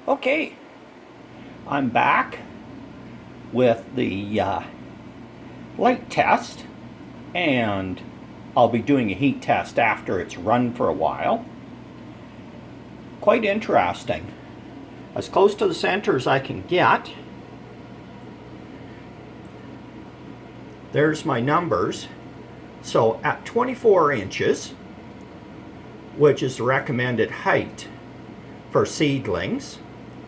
Okay, I'm back with the light test, and I'll be doing a heat test after it's run for a while. Quite interesting. As close to the center as I can get. There's my numbers. So at 24 inches, which is the recommended height for seedlings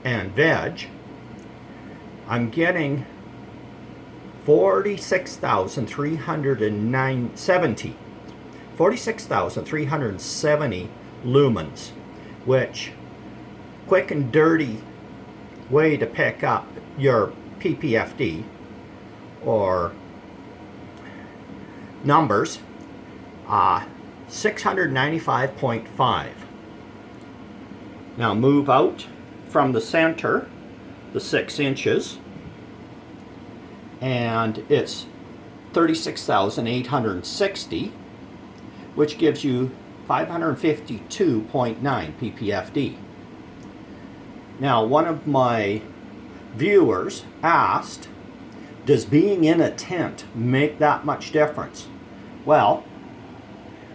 and veg, I'm getting 46,370 lumens, which, quick and dirty way to pick up your PPFD or numbers, 695.5. Now move out from the center the 6 inches, and it's 36,860, which gives you 552.9 ppfd. Now, one of my viewers asked, does being in a tent make that much difference? Well,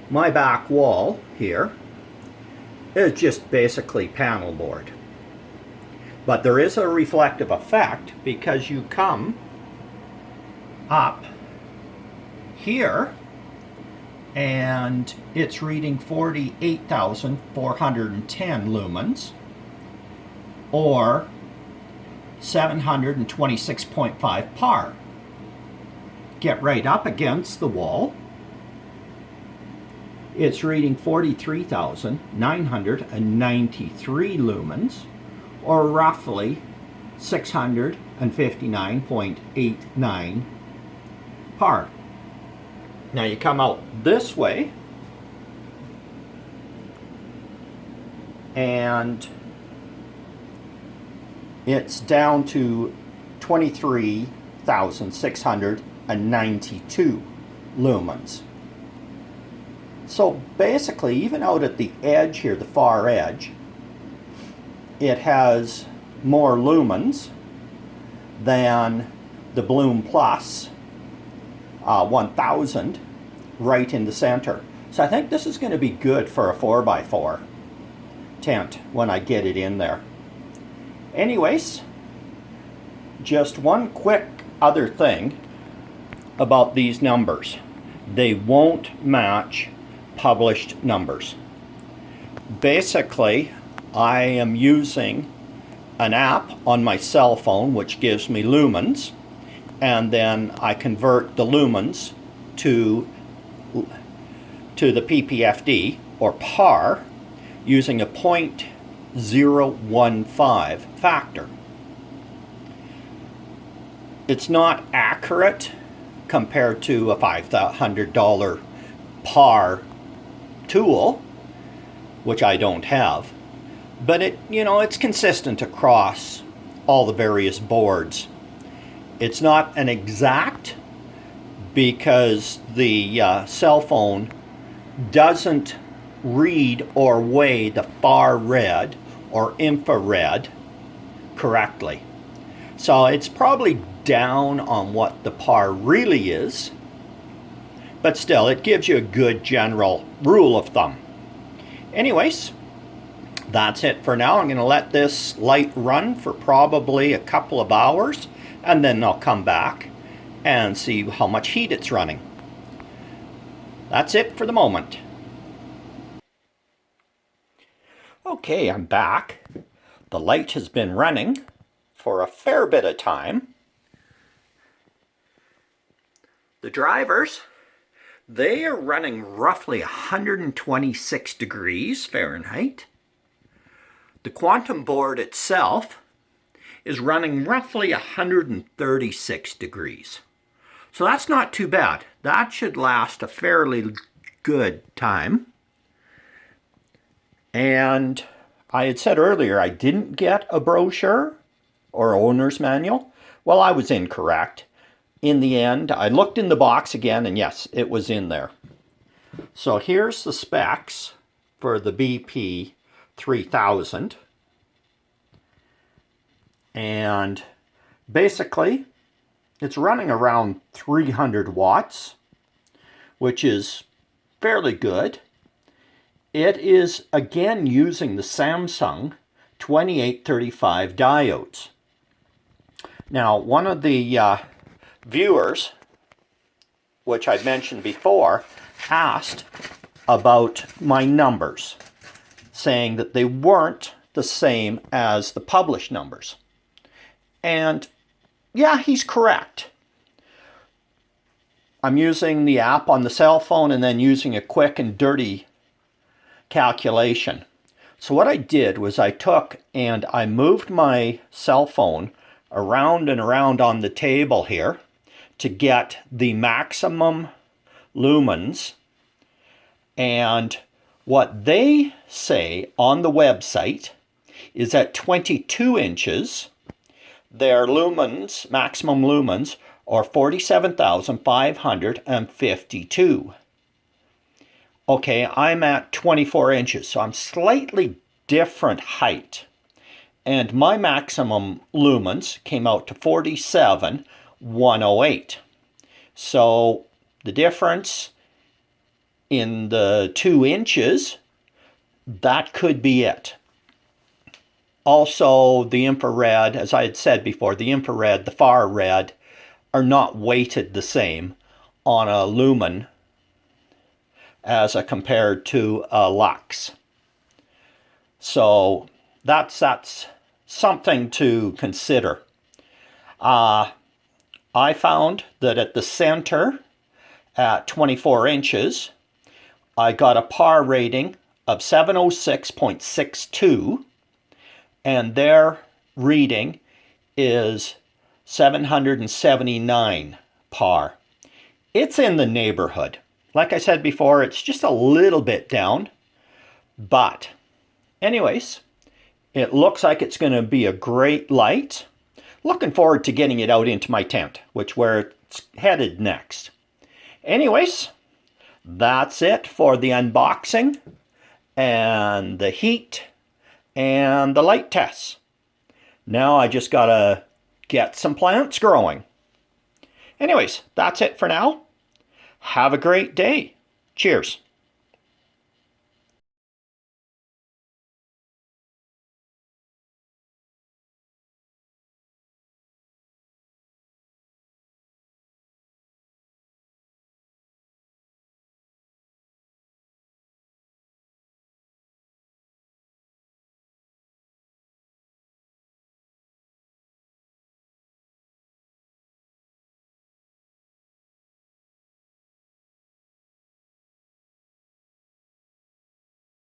my back wall here is just basically panel board. But there is a reflective effect because you come up here and it's reading 48,410 lumens or 726.5 par. Get right up against the wall. It's reading 43,993 lumens, or roughly 659.89 par. Now you come out this way, and it's down to 23,692 lumens. So basically, even out at the edge here, the far edge, it has more lumens than the Bloom Plus 1000 right in the center. So I think this is going to be good for a 4x4 tent when I get it in there. Anyways, just one quick other thing about these numbers. They won't match published numbers. Basically, I am using an app on my cell phone which gives me lumens, and then I convert the lumens to the PPFD or par using a 0.015 factor. It's not accurate compared to a $500 par tool, which I don't have, but it's consistent across all the various boards. It's not an exact because the cell phone doesn't read or weigh the far red or infrared correctly. So it's probably down on what the par really is, but still it gives you a good general rule of thumb. Anyways, that's it for now. I'm going to let this light run for probably a couple of hours, and then I'll come back and see how much heat it's running. That's it for the moment. Okay, I'm back. The light has been running for a fair bit of time. The drivers, they are running roughly 126 degrees Fahrenheit. The quantum board itself is running roughly 136 degrees. So that's not too bad. That should last a fairly good time. And I had said earlier I didn't get a brochure or owner's manual. Well, I was incorrect. In the end, I looked in the box again, and yes, it was in there. So here's the specs for the BP-3000. And basically, it's running around 300 watts, which is fairly good. It is, again, using the Samsung 2835 diodes. Now, one of the viewers, which I mentioned before, asked about my numbers, saying that they weren't the same as the published numbers. And yeah, he's correct. I'm using the app on the cell phone and then using a quick and dirty calculation. So what I did was I took and I moved my cell phone around and around on the table here to get the maximum lumens. And what they say on the website is at 22 inches, their lumens, maximum lumens, are 47,552. Okay, I'm at 24 inches, so I'm slightly different height. And my maximum lumens came out to 47,108. So the difference in the 2 inches, that could be it. Also, the infrared, as I had said before, the infrared, the far red, are not weighted the same on a lumen as compared to a lux. So that's something to consider. I found that at the center, at 24 inches, I got a par rating of 706.62, and their reading is 779 par. It's in the neighborhood. Like I said before, it's just a little bit down. But anyways, it looks like it's going to be a great light. Looking forward to getting it out into my tent, where it's headed next. Anyways, that's it for the unboxing and the heat and the light tests. Now I just got to get some plants growing. Anyways, that's it for now. Have a great day. Cheers.